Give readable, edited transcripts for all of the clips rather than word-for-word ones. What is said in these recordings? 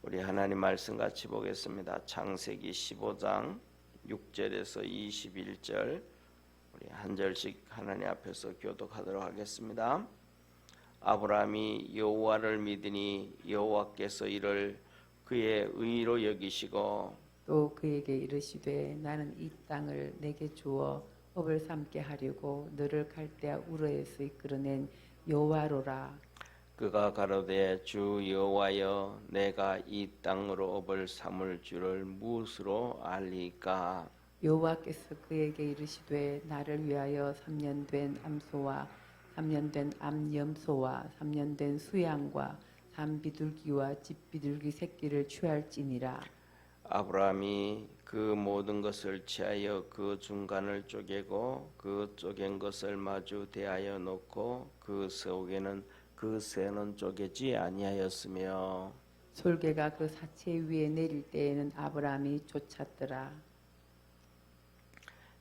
우리 하나님 말씀 같이 보겠습니다. 창세기 15장 6절에서 21절 우리 한 절씩 하나님 앞에서 교독하도록 하겠습니다. 아브라함이 여호와를 믿으니 여호와께서 이를 그의 의로 여기시고 또 그에게 이르시되 나는 이 땅을 내게 주어 업을 삼게 하려고 너를 갈대아 우르에서 이끌어낸 여호와로라. 그가 가로되 주 여호와여 내가 이 땅으로 업을 삼을 줄을 무엇으로 알리까? 여호와께서 그에게 이르시되 나를 위하여 3년 된 암소와 3년 된 암염소와 3년 된 수양과 산비둘기와 집비둘기 새끼를 취할지니라. 아브라함이 그 모든 것을 취하여 그 중간을 쪼개고 그 쪼갠 것을 마주 대하여 놓고 그 속에는 그 새는 쪼개지 아니하였으며 솔개가 그 사체 위에 내릴 때에는 아브라함이 쫓았더라.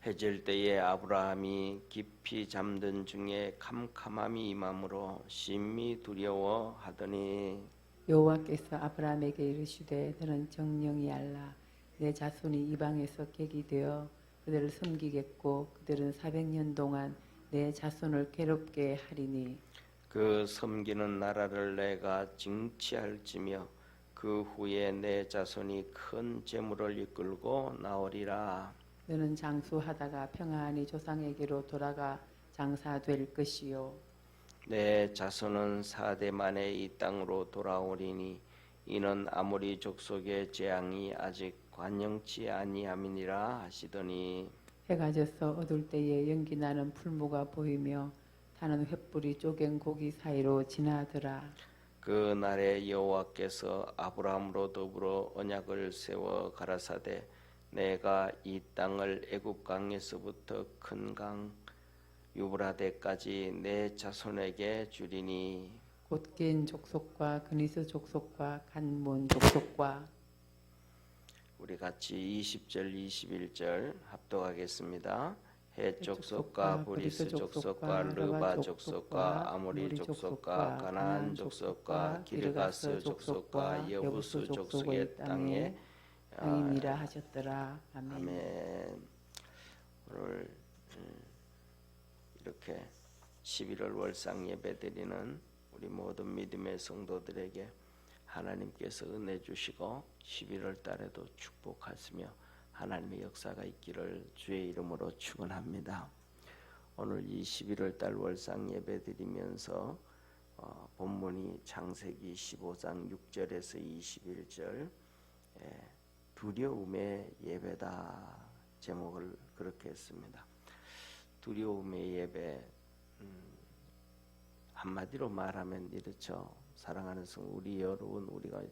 해질 때에 아브라함이 깊이 잠든 중에 캄캄함이 임함으로 심히 두려워하더니 여호와께서 아브라함에게 이르시되 너는 정령이 알라. 내 자손이 이방에서 객이 되어 그들을 섬기겠고 그들은 400년 동안 내 자손을 괴롭게 하리니 그 섬기는 나라를 내가 징치할지며 그 후에 내 자손이 큰 재물을 이끌고 나오리라. 너는 장수하다가 평안히 조상에게로 돌아가 장사될 것이요 내 자손은 4대 만에 이 땅으로 돌아오리니 이는 아모리 족속의 재앙이 아직 관영치 아니함이니라 하시더니 해가 져서 어두울 때에 연기 나는 풀무가 보이며 타는 횃불이 쪼갠 고기 사이로 지나더라. 그 날에 여호와께서 아브라함으로 더불어 언약을 세워 가라사대 내가 이 땅을 애굽 강에서부터 큰 강 유브라데까지 내 자손에게 주리니 곧긴 족속과 그니스 족속과 간몬 족속과 우리 같이 20절 21절 합독하겠습니다. 헷 족속과 브리스 족속과 르바 족속과 아모리 족속과 가나안 족속과 기르가스 족속과 여부스 족속의 땅에 땅이니라 하셨더라. 아멘. 아멘. 오늘 이렇게 11월 월상 예배 드리는 우리 모든 믿음의 성도들에게 하나님께서 은혜 주시고 11월 달에도 축복하시며 하나님의 역사가 있기를 주의 이름으로 축원합니다. 오늘 이 11월 달 월상 예배 드리면서 본문이 창세기 15장 6절에서 21절 두려움의 예배다 제목을 그렇게 했습니다. 두려움의 예배 한마디로 말하면 이렇죠. 사랑하는 성도 우리 여러분 우리가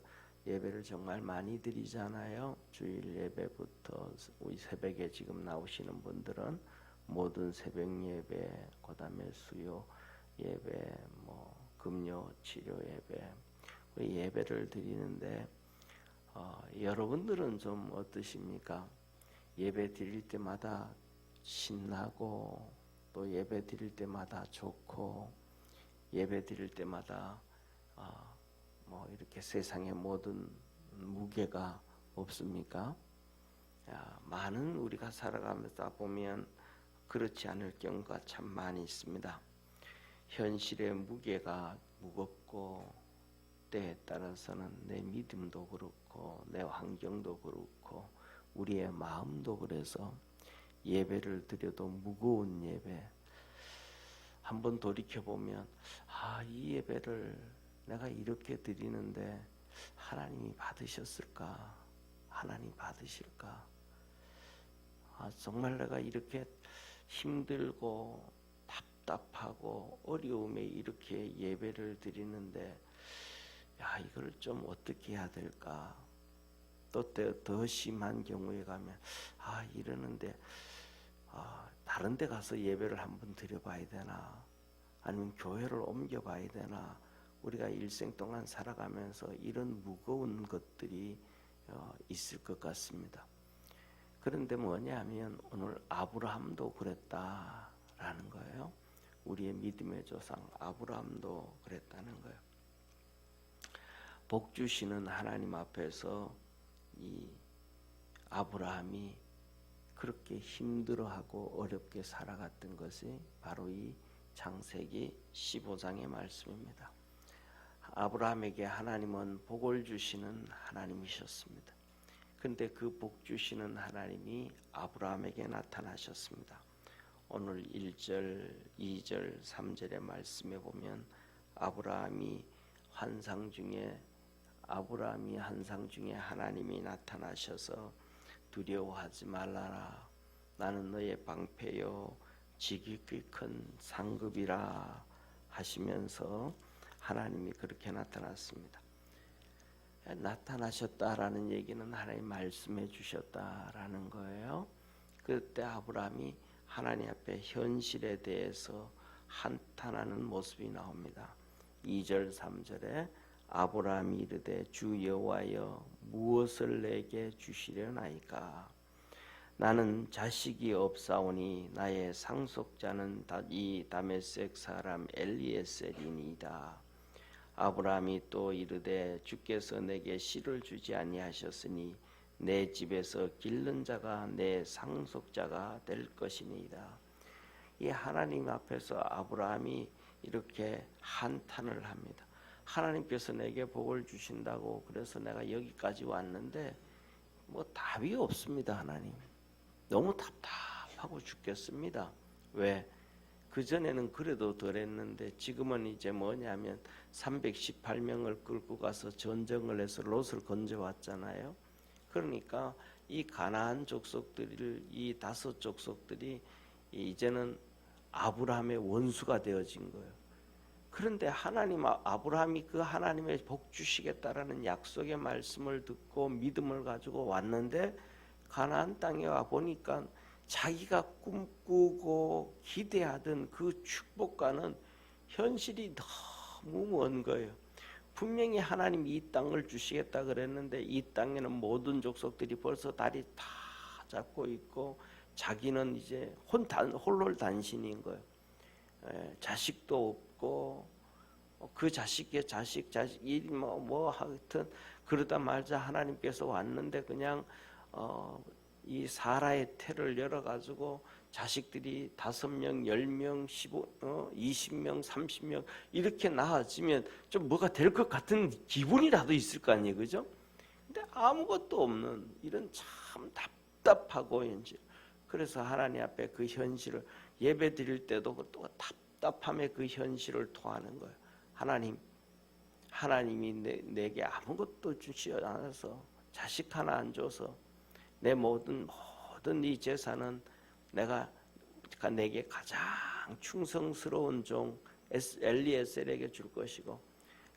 예배를 정말 많이 드리잖아요. 주일 예배부터 우리 새벽에 지금 나오시는 분들은 모든 새벽 예배, 그다음에 수요 예배, 금요 치료 예배 우리 예배를 드리는데 여러분들은 좀 어떠십니까? 예배 드릴 때마다 신나고 또 예배 드릴 때마다 좋고 예배 드릴 때마다 이렇게 세상의 모든 무게가 없습니까? 많은 우리가 살아가면서 보면 그렇지 않을 경우가 참 많이 있습니다. 현실의 무게가 무겁고 때에 따라서는 내 믿음도 그렇고 내 환경도 그렇고 우리의 마음도 그래서 예배를 드려도 무거운 예배 한번 돌이켜보면 이 예배를 내가 이렇게 드리는데 하나님이 받으셨을까? 하나님 받으실까? 정말 내가 이렇게 힘들고 답답하고 어려움에 이렇게 예배를 드리는데 이걸 좀 어떻게 해야 될까? 또 더 심한 경우에 가면 이러는데 다른 데 가서 예배를 한번 드려봐야 되나? 아니면 교회를 옮겨봐야 되나? 우리가 일생 동안 살아가면서 이런 무거운 것들이 있을 것 같습니다. 그런데 뭐냐면 오늘 아브라함도 그랬다라는 거예요. 우리의 믿음의 조상 아브라함도 그랬다는 거예요. 복 주시는 하나님 앞에서 이 아브라함이 그렇게 힘들어하고 어렵게 살아갔던 것이 바로 이 창세기 15장의 말씀입니다. 아브라함에게 하나님은 복을 주시는 하나님이셨습니다. 그런데 그 복 주시는 하나님이 아브라함에게 나타나셨습니다. 오늘 1절, 2절, 3절의 말씀에 보면 아브라함이 환상 중에 하나님이 나타나셔서 두려워하지 말라라. 나는 너의 방패요 지극히 큰 상급이라 하시면서 하나님이 그렇게 나타났습니다. 나타나셨다라는 얘기는 하나님 말씀해 주셨다라는 거예요. 그때 아브라함이 하나님 앞에 현실에 대해서 한탄하는 모습이 나옵니다. 2절 3절에 아브라함이 이르되 주 여호와여 무엇을 내게 주시려나이까. 나는 자식이 없사오니 나의 상속자는 이 다메섹 사람 엘리에셀이니이다. 아브라함이 또 이르되 주께서 내게 씨를 주지 아니하셨으니 내 집에서 기른 자가 내 상속자가 될 것이니이다. 이 하나님 앞에서 아브라함이 이렇게 한탄을 합니다. 하나님께서 내게 복을 주신다고 그래서 내가 여기까지 왔는데 뭐 답이 없습니다. 하나님 너무 답답하고 죽겠습니다. 왜? 그전에는 그래도 덜했는데 지금은 이제 뭐냐면 318명을 끌고 가서 전쟁을 해서 롯을 건져왔잖아요. 그러니까 이 가나안 족속들을 이 5 족속들이 이제는 아브라함의 원수가 되어진 거예요. 그런데 하나님 아브라함이 그 하나님의 복 주시겠다라는 약속의 말씀을 듣고 믿음을 가지고 왔는데 가나안 땅에 와 보니까 자기가 꿈꾸고 기대하던 그 축복과는 현실이 너무 먼 거예요. 분명히 하나님이 이 땅을 주시겠다 그랬는데 이 땅에는 모든 족속들이 벌써 다리 다 잡고 있고 자기는 이제 홀로단신인 거예요. 자식도 없고 그 자식의 자식 일이 뭐 하여튼 그러다 말자 하나님께서 왔는데 그냥 이 사라의 태를 열어 가지고 자식들이 5명, 10명, 20명, 30명 이렇게 낳아지면 좀 뭐가 될 것 같은 기분이라도 있을 거 아니에요, 그죠? 근데 아무것도 없는 이런 참 답답하고 현실. 그래서 하나님 앞에 그 현실을 예배 드릴 때도 또 답답함의 그 현실을 토하는 거예요. 하나님이 내게 아무것도 주지 않아서 자식 하나 안 줘서 내 모든 이 재산은 내게 가장 충성스러운 종 엘리에셀에게 줄 것이고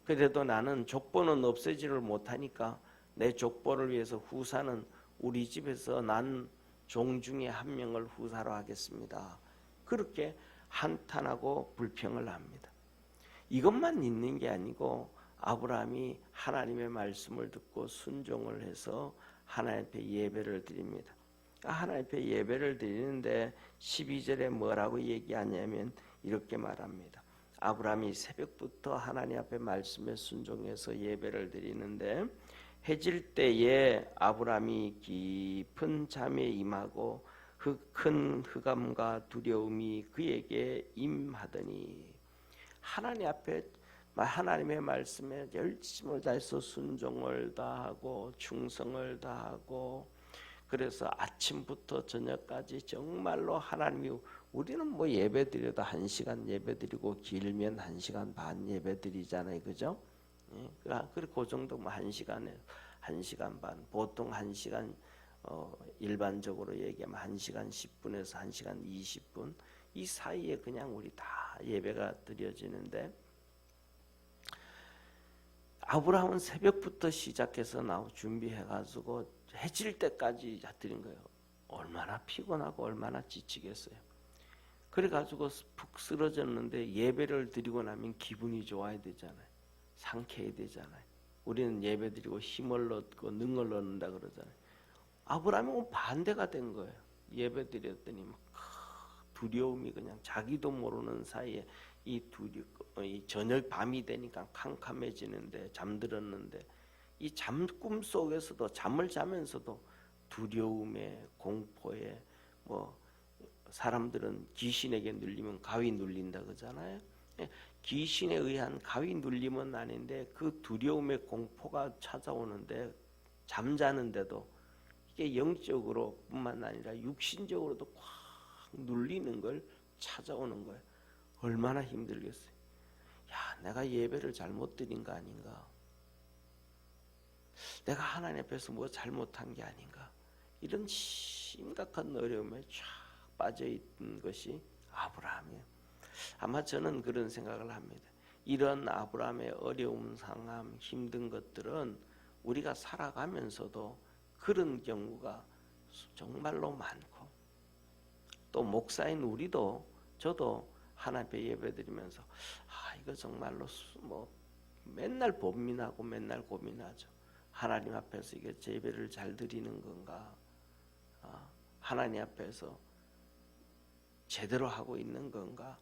그래도 나는 족보는 없애지를 못하니까 내 족보를 위해서 후사는 우리 집에서 난 종 중에 한 명을 후사로 하겠습니다. 그렇게 한탄하고 불평을 합니다. 이것만 있는 게 아니고 아브라함이 하나님의 말씀을 듣고 순종을 해서 하나님 앞에 예배를 드립니다. 하나님 앞에 예배를 드리는데 12절에 뭐라고 얘기하냐면 이렇게 말합니다. 아브라함이 새벽부터 하나님 앞에 말씀에 순종해서 예배를 드리는데 해질 때에 아브라함이 깊은 잠에 임하고 큰 흑암과 두려움이 그에게 임하더니 하나님 앞에 하나님의 말씀에 열심을 다해서 순종을 다하고 충성을 다하고 그래서 아침부터 저녁까지 정말로 하나님이 우리는 뭐 예배 드려도 1시간 예배 드리고 길면 1시간 반 예배 드리잖아요, 그죠? 그리고 그 정도 뭐 1시간 반 보통 1시간 일반적으로 얘기하면 1시간 10분에서 1시간 20분 이 사이에 그냥 우리 다 예배가 드려지는데 아브라함은 새벽부터 시작해서 준비해가지고 해질 때까지 드린 거예요. 얼마나 피곤하고 얼마나 지치겠어요. 그래가지고 푹 쓰러졌는데 예배를 드리고 나면 기분이 좋아야 되잖아요. 상쾌해야 되잖아요. 우리는 예배 드리고 힘을 얻고 능을 얻는다 그러잖아요. 아브라함은 반대가 된 거예요. 예배 드렸더니 막 두려움이 그냥 자기도 모르는 사이에 이 저녁 밤이 되니까 캄캄해지는데 잠들었는데 이 잠꿈 속에서도 잠을 자면서도 두려움에 공포에 뭐 사람들은 귀신에게 눌리면 가위 눌린다 그러잖아요. 귀신에 의한 가위 눌림은 아닌데 그 두려움의 공포가 찾아오는데 잠자는데도 이게 영적으로 뿐만 아니라 육신적으로도 꽉 눌리는 걸 찾아오는 거예요. 얼마나 힘들겠어요. 야, 내가 예배를 잘못 드린 거 아닌가? 내가 하나님 앞에서 뭐 잘못한 게 아닌가? 이런 심각한 어려움에 쫙 빠져있던 것이 아브라함이에요. 아마 저는 그런 생각을 합니다. 이런 아브라함의 어려움, 상함, 힘든 것들은 우리가 살아가면서도 그런 경우가 정말로 많고, 또 목사인 우리도, 저도 하나님 앞에 예배드리면서 이거 정말로 뭐 맨날 고민하고 맨날 고민하죠. 하나님 앞에서 이게 예배를 잘 드리는 건가? 하나님 앞에서 제대로 하고 있는 건가?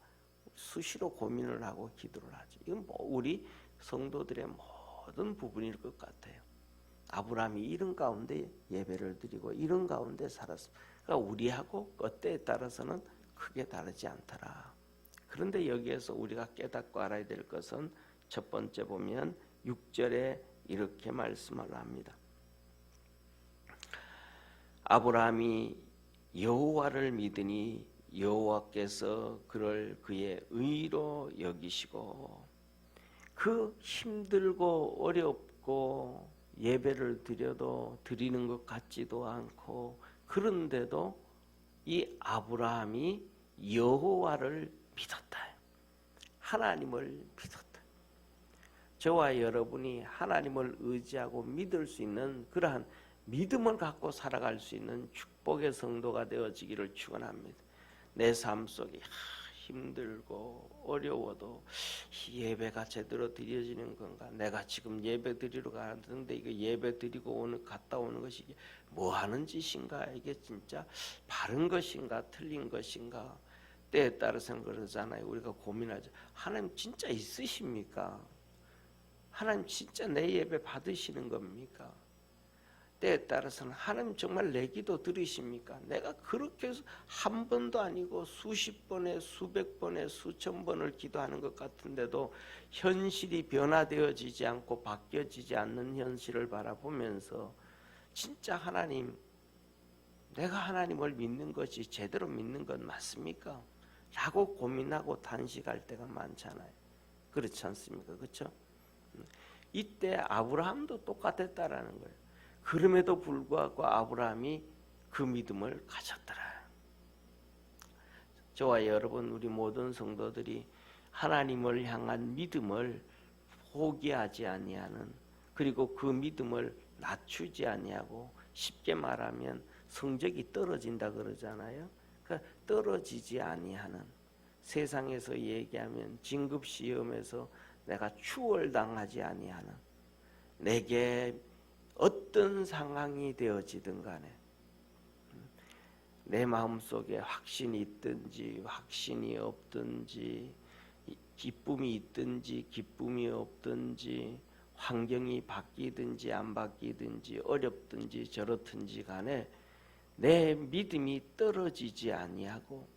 수시로 고민을 하고 기도를 하죠. 이건 뭐 우리 성도들의 모든 부분일 것 같아요. 아브라함이 이런 가운데 예배를 드리고 이런 가운데 살았습니다. 그러니까 우리하고 때에 따라서는 크게 다르지 않더라. 그런데 여기에서 우리가 깨닫고 알아야 될 것은 첫 번째 보면 6절에 이렇게 말씀을 합니다. 아브라함이 여호와를 믿으니 여호와께서 그를 그의 의로 여기시고, 그 힘들고 어렵고 예배를 드려도 드리는 것 같지도 않고 그런데도 이 아브라함이 여호와를 믿었다. 하나님을 믿었다. 저와 여러분이 하나님을 의지하고 믿을 수 있는 그러한 믿음을 갖고 살아갈 수 있는 축복의 성도가 되어지기를 축원합니다. 내 삶 속에 힘들고 어려워도 예배가 제대로 드려지는 건가? 내가 지금 예배 드리러 가는데 이거 예배 드리고 갔다 오는 것이 뭐 하는 짓인가? 이게 진짜 바른 것인가? 틀린 것인가? 때에 따라서는 그러잖아요. 우리가 고민하죠. 하나님 진짜 있으십니까? 하나님 진짜 내 예배 받으시는 겁니까? 때에 따라서는 하나님 정말 내 기도 들으십니까? 내가 그렇게 한 번도 아니고 수십 번에 수백 번에 수천 번을 기도하는 것 같은데도 현실이 변화되어지지 않고 바뀌어지지 않는 현실을 바라보면서 진짜 하나님, 내가 하나님을 믿는 것이 제대로 믿는 건 맞습니까? 라고 고민하고 단식할 때가 많잖아요. 그렇지 않습니까? 그렇죠? 이때 아브라함도 똑같았다라는 거예요. 그럼에도 불구하고 아브라함이 그 믿음을 가졌더라. 저와 여러분, 우리 모든 성도들이 하나님을 향한 믿음을 포기하지 아니하는, 그리고 그 믿음을 낮추지 아니하고, 쉽게 말하면 성적이 떨어진다 그러잖아요. 그러니까 떨어지지 아니하는, 세상에서 얘기하면 진급시험에서 내가 추월당하지 아니하는, 내게 어떤 상황이 되어지든 간에 내 마음속에 확신이 있든지 확신이 없든지, 기쁨이 있든지 기쁨이 없든지, 환경이 바뀌든지 안 바뀌든지 어렵든지 저렇든지 간에 내 믿음이 떨어지지 아니하고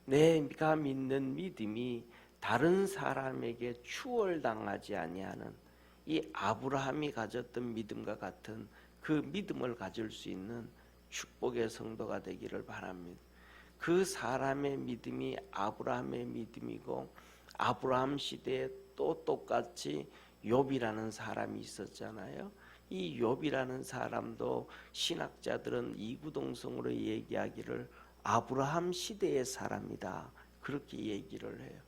내가 믿는 믿음이 다른 사람에게 추월당하지 아니하는, 이 아브라함이 가졌던 믿음과 같은 그 믿음을 가질 수 있는 축복의 성도가 되기를 바랍니다. 그 사람의 믿음이 아브라함의 믿음이고, 아브라함 시대에 또 똑같이 욥이라는 사람이 있었잖아요. 이 욥이라는 사람도 신학자들은 이구동성으로 얘기하기를 아브라함 시대의 사람이다, 그렇게 얘기를 해요.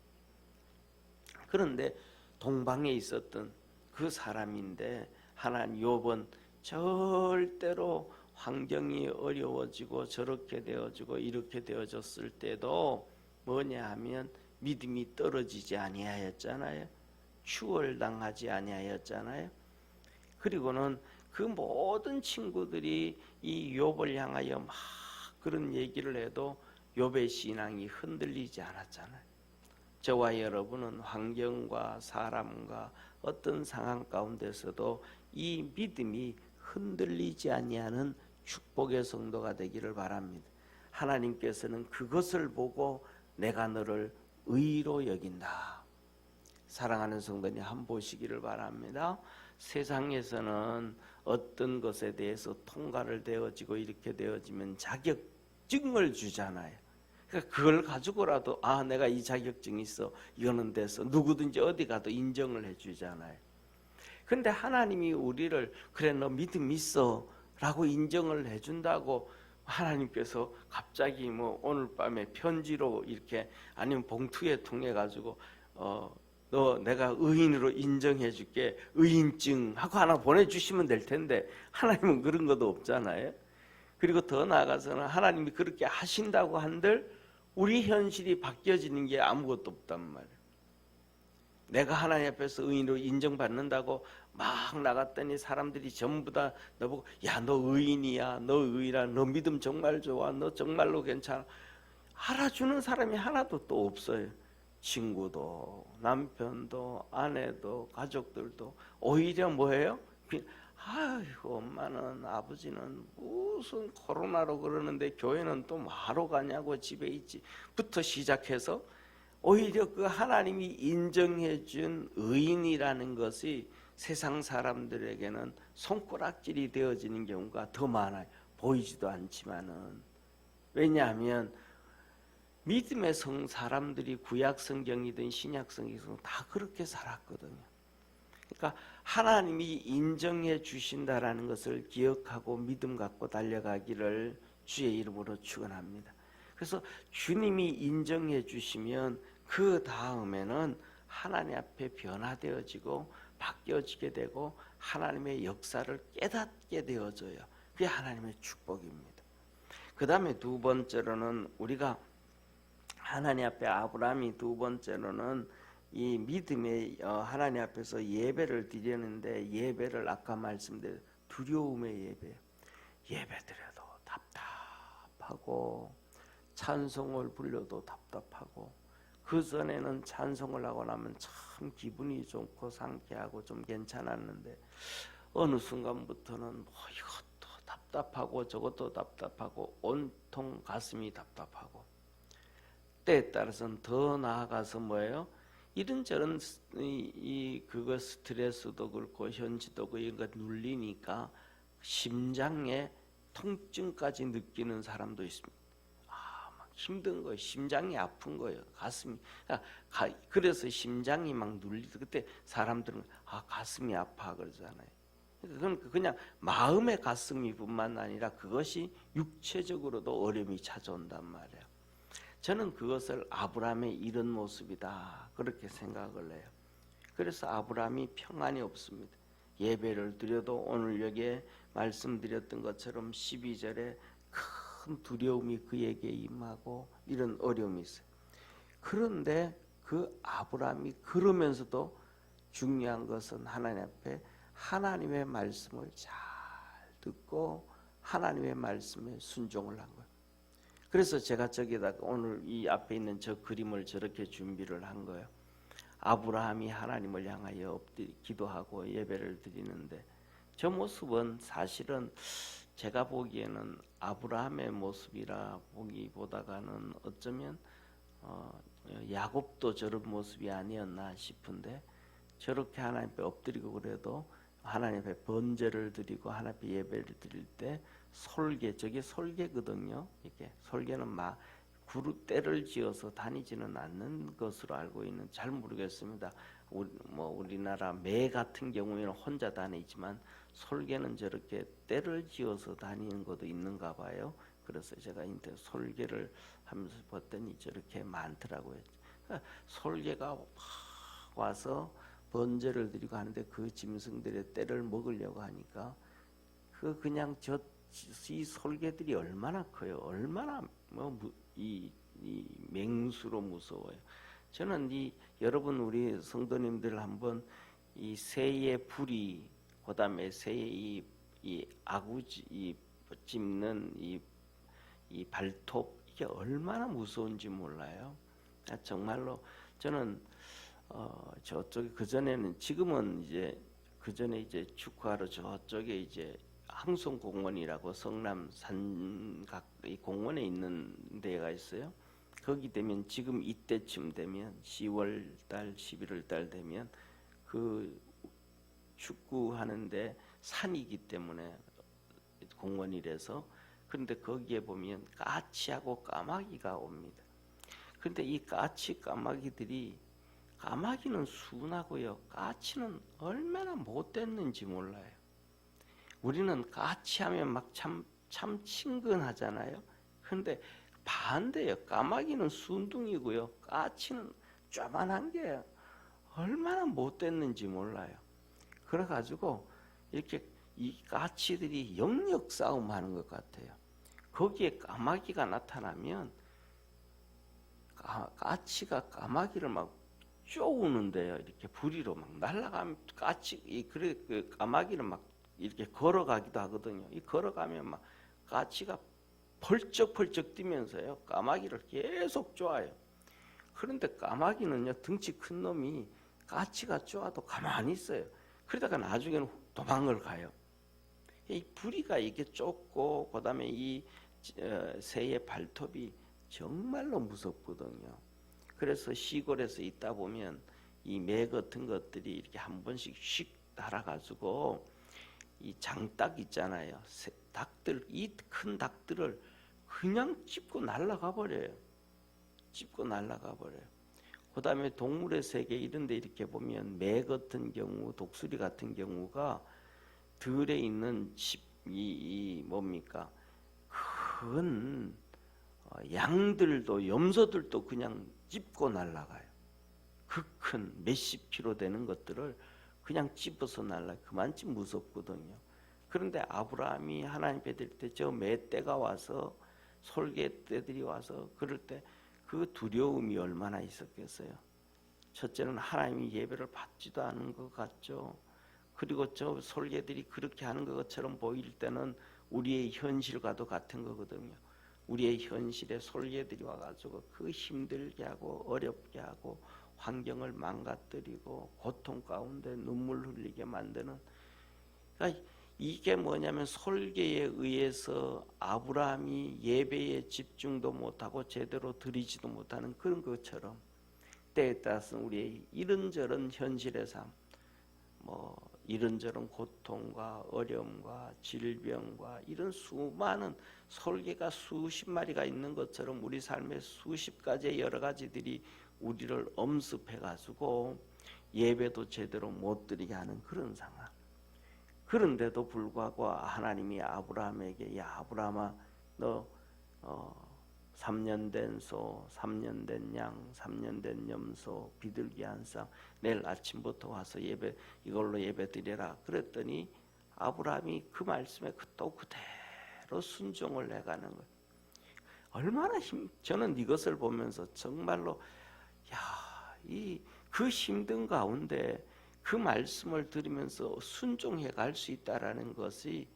그런데 동방에 있었던 그 사람인데, 하나님 욥은 절대로 환경이 어려워지고 저렇게 되어지고 이렇게 되어졌을 때도 뭐냐 하면 믿음이 떨어지지 아니하였잖아요. 추월당하지 아니하였잖아요. 그리고는 그 모든 친구들이 이 욥을 향하여 막 그런 얘기를 해도 욥의 신앙이 흔들리지 않았잖아요. 저와 여러분은 환경과 사람과 어떤 상황 가운데서도 이 믿음이 흔들리지 아니하는 축복의 성도가 되기를 바랍니다. 하나님께서는 그것을 보고 내가 너를 의로 여긴다. 사랑하는 성도님 한번 보시기를 바랍니다. 세상에서는 어떤 것에 대해서 통과를 되어지고 이렇게 되어지면 자격증을 주잖아요. 그러니까 그걸 가지고라도 내가 이 자격증이 있어 이거는 돼서 누구든지 어디 가도 인정을 해주잖아요. 근데 하나님이 우리를 그래 너 믿음 있어 라고 인정을 해준다고 하나님께서 갑자기 뭐 오늘 밤에 편지로 이렇게 아니면 봉투에 통해 가지고 너 내가 의인으로 인정해 줄게 의인증 하고 하나 보내주시면 될 텐데 하나님은 그런 것도 없잖아요. 그리고 더 나아가서는 하나님이 그렇게 하신다고 한들 우리 현실이 바뀌어지는 게 아무것도 없단 말이에요. 내가 하나님 앞에서 의인으로 인정받는다고 막 나갔더니 사람들이 전부 다 너보고 야 너 의인이야, 너 의인이야, 너 믿음 정말 좋아, 너 정말로 괜찮아 알아주는 사람이 하나도 또 없어요. 친구도 남편도 아내도 가족들도 오히려 뭐예요? 아이고 엄마는 아버지는 무슨 코로나로 그러는데 교회는 또 뭐하러 가냐고 집에 있지 부터 시작해서 오히려 그 하나님이 인정해 준 의인이라는 것이 세상 사람들에게는 손가락질이 되어지는 경우가 더 많아요. 보이지도 않지만은. 왜냐하면 믿음의 사람들이 구약 성경이든 신약 성경이든 다 그렇게 살았거든요. 그러니까 하나님이 인정해 주신다라는 것을 기억하고 믿음 갖고 달려가기를 주의 이름으로 축원합니다. 그래서 주님이 인정해 주시면 그 다음에는 하나님 앞에 변화되어지고 바뀌어지게 되고 하나님의 역사를 깨닫게 되어져요. 그게 하나님의 축복입니다. 그 다음에 두 번째로는 우리가 하나님 앞에 아브라함이 두 번째로는 이 믿음의 하나님 앞에서 예배를 드리는데 예배를 아까 말씀드린 두려움의 예배 드려도 답답하고 찬송을 불려도 답답하고 그 전에는 찬송을 하고 나면 참 기분이 좋고 상쾌하고 좀 괜찮았는데 어느 순간부터는 뭐 이것도 답답하고 저것도 답답하고 온통 가슴이 답답하고 때에 따라서는 더 나아가서 뭐예요? 이런저런 그거 스트레스도 그렇고 현지도 그렇고 이런 거 눌리니까 심장에 통증까지 느끼는 사람도 있습니다. 막 힘든 거예요. 심장이 아픈 거예요. 가슴이. 그래서 심장이 막 눌리도 그때 사람들은 가슴이 아파 그러잖아요. 그건 그냥 마음의 가슴이뿐만 아니라 그것이 육체적으로도 어려움이 찾아온단 말이에요. 저는 그것을 아브라함의 이런 모습이다 그렇게 생각을 해요. 그래서 아브라함이 평안이 없습니다. 예배를 드려도 오늘 여기에 말씀드렸던 것처럼 12절에 큰 두려움이 그에게 임하고 이런 어려움이 있어요. 그런데 그 아브라함이 그러면서도 중요한 것은 하나님 앞에 하나님의 말씀을 잘 듣고 하나님의 말씀에 순종을 한 거예요. 그래서 제가 저기다가 오늘 이 앞에 있는 저 그림을 저렇게 준비를 한 거예요. 아브라함이 하나님을 향하여 기도하고 예배를 드리는데 저 모습은 사실은 제가 보기에는 아브라함의 모습이라 보기보다는 어쩌면 야곱도 저런 모습이 아니었나 싶은데 저렇게 하나님 앞에 엎드리고 그래도 하나님 앞에 번제를 드리고 하나님 앞에 예배를 드릴 때 솔개, 저게 솔개거든요. 이게 솔개는 막 때를 지어서 다니지는 않는 것으로 알고 있는 잘 모르겠습니다. 우리나라 매 같은 경우에는 혼자 다니지만 솔개는 저렇게 때를 지어서 다니는 것도 있는가 봐요. 그래서 제가 인터넷 솔개를 하면서 봤더니 저렇게 많더라고요. 솔개가 와서 번제를 드리고 하는데 그 짐승들의 때를 먹으려고 하니까 그냥 이 솔개들이 얼마나 커요. 얼마나 이 맹수로 무서워요. 저는 여러분 우리 성도님들 한번 이 새의 부리 그다음에 새의 이 아구지 찝는 이 발톱 이게 얼마나 무서운지 몰라요. 정말로 저는 저쪽에 그전에는 지금은 이제 그전에 이제 축구하러 저쪽에 이제 항송공원이라고 성남 산각 이 공원에 있는 데가 있어요. 거기 되면 지금 이때쯤 되면 10월 달, 11월 달 되면 그 축구하는데 산이기 때문에 공원이라서 그런데 거기에 보면 까치하고 까마귀가 옵니다. 그런데 이 까치 까마귀들이 까마귀는 순하고요. 까치는 얼마나 못됐는지 몰라요. 우리는 까치하면 막 참 친근하잖아요. 그런데 반대예요. 까마귀는 순둥이고요. 까치는 쪼만한 게 얼마나 못됐는지 몰라요. 그래가지고 이렇게 이 까치들이 영역 싸움하는 것 같아요. 거기에 까마귀가 나타나면 까치가 까마귀를 막 쪼우는데요. 이렇게 부리로 막 날아가면 그래 그 까마귀는 막 이렇게 걸어가기도 하거든요. 이 걸어가면 막 까치가 펄쩍펄쩍 뛰면서요. 까마귀를 계속 쪼아요. 그런데 까마귀는요. 덩치 큰 놈이 까치가 쪼아도 가만히 있어요. 그러다가 나중에는 도망을 가요. 이 부리가 이게 좁고 그다음에 이 새의 발톱이 정말로 무섭거든요. 그래서 시골에서 있다 보면 이 매 같은 것들이 이렇게 한 번씩 휙 날아가지고 이 장닭 있잖아요. 닭들, 이 큰 닭들을 그냥 짚고 날아가 버려요. 짚고 날아가 버려요. 그다음에 동물의 세계 이런 데 이렇게 보면 매 같은 경우, 독수리 같은 경우가 들에 있는 이 뭡니까? 큰 양들도 염소들도 그냥 찝고 날아가요. 그 큰 몇십 킬로 되는 것들을 그냥 찝어서 날아. 그만큼 무섭거든요. 그런데 아브라함이 하나님 뵈들 때 저 멧돼가 와서 솔개떼들이 와서 그럴 때 그 두려움이 얼마나 있었겠어요. 첫째는 하나님이 예배를 받지도 않은 것 같죠. 그리고 저 솔개들이 그렇게 하는 것처럼 보일 때는 우리의 현실과도 같은 거거든요. 우리의 현실에 솔개들이 와가지고 그 힘들게 하고 어렵게 하고 환경을 망가뜨리고 고통 가운데 눈물 흘리게 만드는, 그러니까 이게 뭐냐면 솔개에 의해서 아브라함이 예배에 집중도 못하고 제대로 드리지도 못하는 그런 것처럼 때에 따라서는 우리의 이런저런 현실의 삶, 뭐 이런저런 고통과 어려움과 질병과 이런 수많은 솔개가 수십 마리가 있는 것처럼 우리 삶에 수십 가지의 여러 가지들이 우리를 엄습해 가지고 예배도 제대로 못 드리게 하는 그런 상황. 그런데도 불구하고 하나님이 아브라함에게 야 아브라함아 너 3년 된 소, 3년 된 양, 3년 된 염소, 비둘기 한 쌍 내일 아침부터 와서 이걸로 예배 드려라. 그랬더니 아브라함이 그 말씀에 또 그대로 순종을 해가는 거예요. 얼마나 저는 이것을 보면서 정말로 그 힘든 가운데 그 말씀을 들으면서 순종해 갈 수 있다라는 것이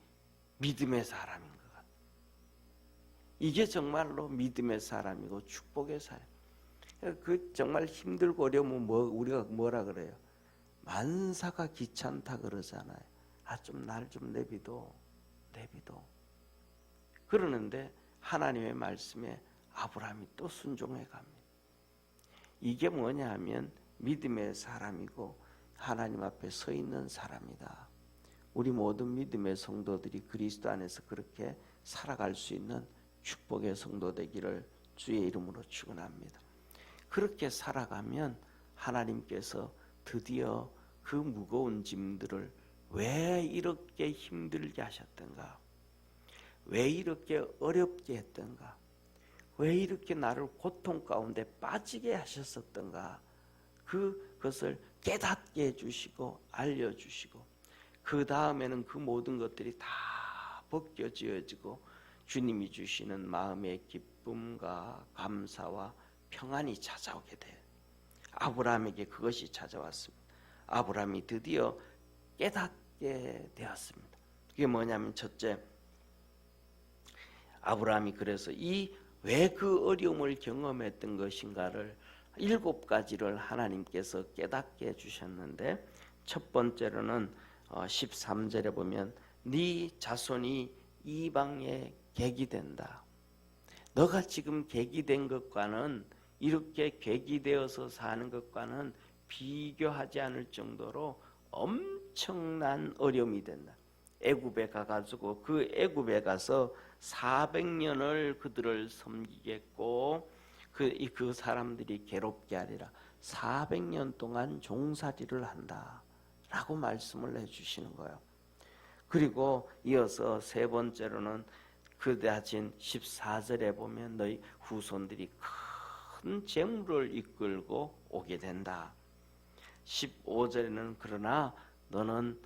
믿음의 사람인 것 같아요. 이게 정말로 믿음의 사람이고 축복의 사람. 그 정말 힘들고 어려우면 우리가 뭐라 그래요? 만사가 귀찮다 그러잖아요. 좀 날 좀 내비둬. 그러는데 하나님의 말씀에 아브라함이 또 순종해 갑니다. 이게 뭐냐 하면 믿음의 사람이고 하나님 앞에 서 있는 사람이다. 우리 모든 믿음의 성도들이 그리스도 안에서 그렇게 살아갈 수 있는 축복의 성도 되기를 주의 이름으로 축원합니다. 그렇게 살아가면 하나님께서 드디어 그 무거운 짐들을 왜 이렇게 힘들게 하셨던가? 왜 이렇게 어렵게 했던가? 왜 이렇게 나를 고통 가운데 빠지게 하셨었던가? 그것을 깨닫게 해주시고 알려주시고 그 다음에는 그 모든 것들이 다 벗겨지어지고 주님이 주시는 마음의 기쁨과 감사와 평안이 찾아오게 돼요. 아브라함에게 그것이 찾아왔습니다. 아브라함이 드디어 깨닫게 되었습니다. 그게 뭐냐면 첫째, 아브라함이 그래서 왜 그 어려움을 경험했던 것인가를 7가지를 하나님께서 깨닫게 해주셨는데, 첫 번째로는 13절에 보면 네 자손이 이방의 객이 된다. 너가 지금 객이 된 것과는, 이렇게 객이 되어서 사는 것과는 비교하지 않을 정도로 엄청난 어려움이 된다. 애굽에 가가지고 그 애굽에 가서 400년을 그들을 섬기겠고 그 사람들이 괴롭게 하리라. 400년 동안 종살이를 한다 라고 말씀을 해주시는 거예요. 그리고 이어서 세 번째로는 그다진 14절에 보면 너희 후손들이 큰 재물을 이끌고 오게 된다. 15절에는 그러나 너는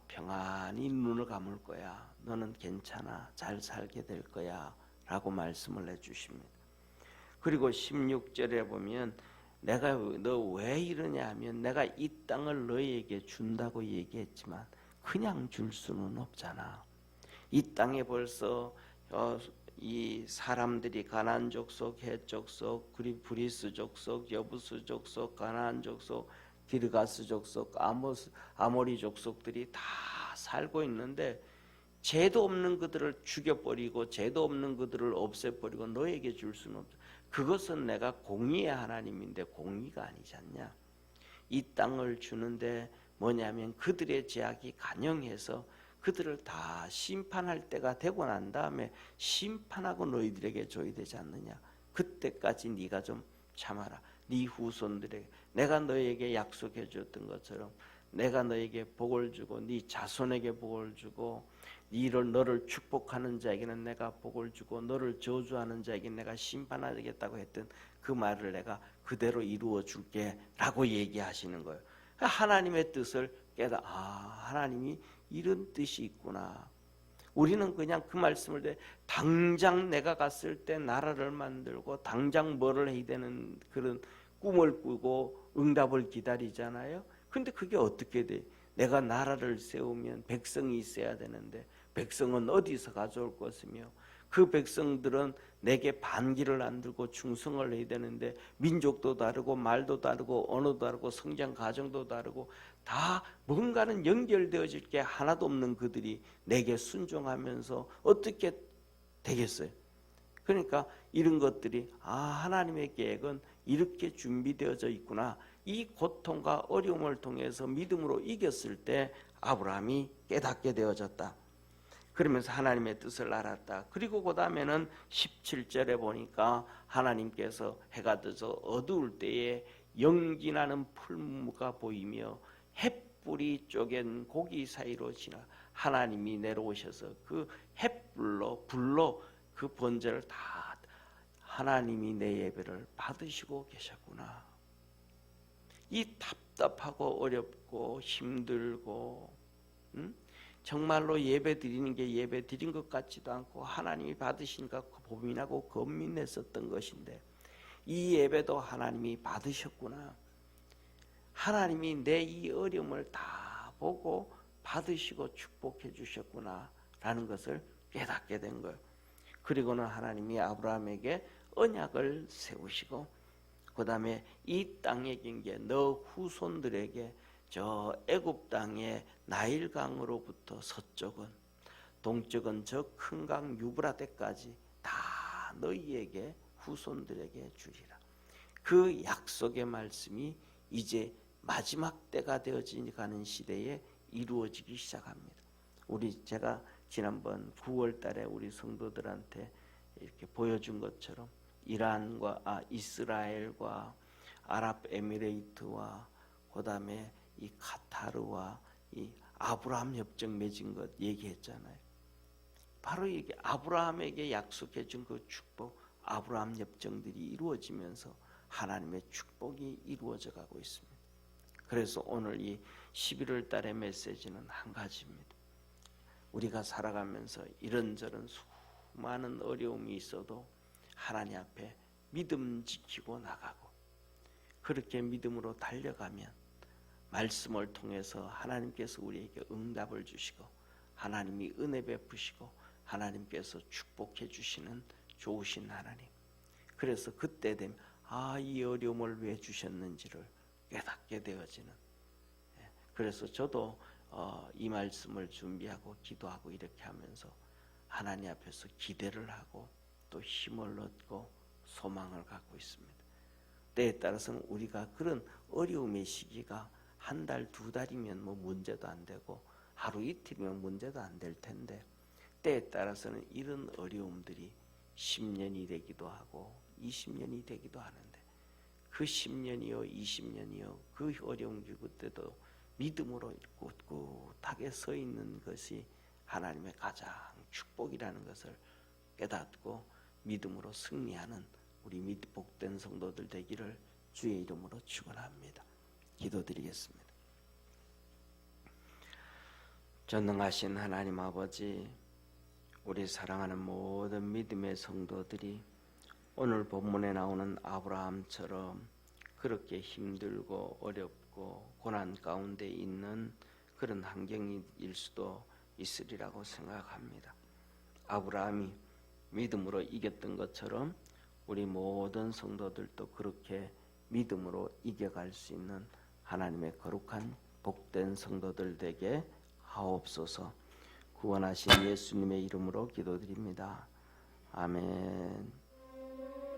평안히 눈을 감을 거야. 너는 괜찮아. 잘 살게 될 거야 라고 말씀을 해주십니다. 그리고 16절에 보면 내가 너 왜 이러냐 하면 내가 이 땅을 너희에게 준다고 얘기했지만 그냥 줄 수는 없잖아. 이 땅에 벌써 이 사람들이 가나안 족속, 헷 족속, 그리고 브리스 족속, 여부스 족속, 가나안 족속, 기르가스 족속, 아모리 족속들이 다 살고 있는데 죄도 없는 그들을 죽여버리고 죄도 없는 그들을 없애버리고 너에게 줄 수는 없다. 그것은 내가 공의의 하나님인데 공의가 아니지 않냐. 이 땅을 주는데 뭐냐면 그들의 죄악이 간영해서 그들을 다 심판할 때가 되고 난 다음에 심판하고 너희들에게 줘야 되지 않느냐. 그때까지 네가 좀 참아라. 네 후손들에게 내가 너희에게 약속해 줬던 것처럼 내가 너에게 복을 주고 네 자손에게 복을 주고 너를 축복하는 자에게는 내가 복을 주고 너를 저주하는 자에게 내가 심판하겠다고 했던 그 말을 내가 그대로 이루어 줄게 라고 얘기하시는 거예요. 하나님의 뜻을 하나님이 이런 뜻이 있구나. 우리는 그냥 그 말씀을 때 당장 내가 갔을 때 나라를 만들고 당장 뭐를 해야 되는 그런 꿈을 꾸고 응답을 기다리잖아요. 근데 그게 어떻게 돼? 내가 나라를 세우면 백성이 있어야 되는데 백성은 어디서 가져올 것이며 그 백성들은 내게 반기를 안 들고 충성을 해야 되는데 민족도 다르고 말도 다르고 언어도 다르고 성장 과정도 다르고 다 뭔가는 연결되어질 게 하나도 없는 그들이 내게 순종하면서 어떻게 되겠어요? 그러니까 이런 것들이 하나님의 계획은 이렇게 준비되어져 있구나. 이 고통과 어려움을 통해서 믿음으로 이겼을 때 아브라함이 깨닫게 되어졌다. 그러면서 하나님의 뜻을 알았다. 그리고 그 다음에는 17절에 보니까 하나님께서 해가 떠서 어두울 때에 연기나는 풀무가 보이며 햇불이 쪼갠 고기 사이로 지나 하나님이 내려오셔서 그 햇불로 불로 그 번제를 다 하나님이 내 예배를 받으시고 계셨구나. 이 답답하고 어렵고 힘들고 정말로 예배 드리는 게 예배 드린 것 같지도 않고 하나님이 받으시니까 고민하고 고민했었던 것인데 이 예배도 하나님이 받으셨구나. 하나님이 내 이 어려움을 다 보고 받으시고 축복해 주셨구나 라는 것을 깨닫게 된 거예요. 그리고는 하나님이 아브라함에게 언약을 세우시고 그 다음에 이 땅에 긴 게 너 후손들에게 저 애굽 땅의 나일강으로부터 서쪽은 동쪽은 저 큰 강 유브라데까지 다 너희에게 후손들에게 주리라. 그 약속의 말씀이 이제 마지막 때가 되어지는 시대에 이루어지기 시작합니다. 제가 지난번 9월 달에 우리 성도들한테 이렇게 보여준 것처럼 이란과 이스라엘과 아랍에미레이트와 그다음에 이 카타르와 이 아브라함 협정 맺은 것 얘기했잖아요. 바로 이게 아브라함에게 약속해 준 그 축복, 아브라함 협정들이 이루어지면서 하나님의 축복이 이루어져 가고 있습니다. 그래서 오늘 이 11월 달의 메시지는 한 가지입니다. 우리가 살아가면서 이런저런 수많은 어려움이 있어도 하나님 앞에 믿음 지키고 나가고 그렇게 믿음으로 달려가면 말씀을 통해서 하나님께서 우리에게 응답을 주시고 하나님이 은혜 베푸시고 하나님께서 축복해 주시는 좋으신 하나님. 그래서 그때 되면 이 어려움을 왜 주셨는지를 깨닫게 되어지는. 그래서 저도 이 말씀을 준비하고 기도하고 이렇게 하면서 하나님 앞에서 기대를 하고 또 힘을 얻고 소망을 갖고 있습니다. 때에 따라서는 우리가 그런 어려움의 시기가 한 달, 두 달이면 뭐 문제도 안 되고 하루 이틀이면 문제도 안 될 텐데 때에 따라서는 이런 어려움들이 10년이 되기도 하고 20년이 되기도 하는데 그 10년이요 20년이요 그 어려운 기구 때도 믿음으로 꿋꿋하게 서 있는 것이 하나님의 가장 축복이라는 것을 깨닫고 믿음으로 승리하는 우리 복된 성도들 되기를 주의 이름으로 축원합니다. 기도드리겠습니다. 전능하신 하나님 아버지, 우리 사랑하는 모든 믿음의 성도들이 오늘 본문에 나오는 아브라함처럼 그렇게 힘들고 어렵고 고난 가운데 있는 그런 환경일 수도 있으리라고 생각합니다. 아브라함이 믿음으로 이겼던 것처럼 우리 모든 성도들도 그렇게 믿음으로 이겨갈 수 있는 하나님의 거룩한 복된 성도들 되게 하옵소서. 구원하신 예수님의 이름으로 기도드립니다. 아멘.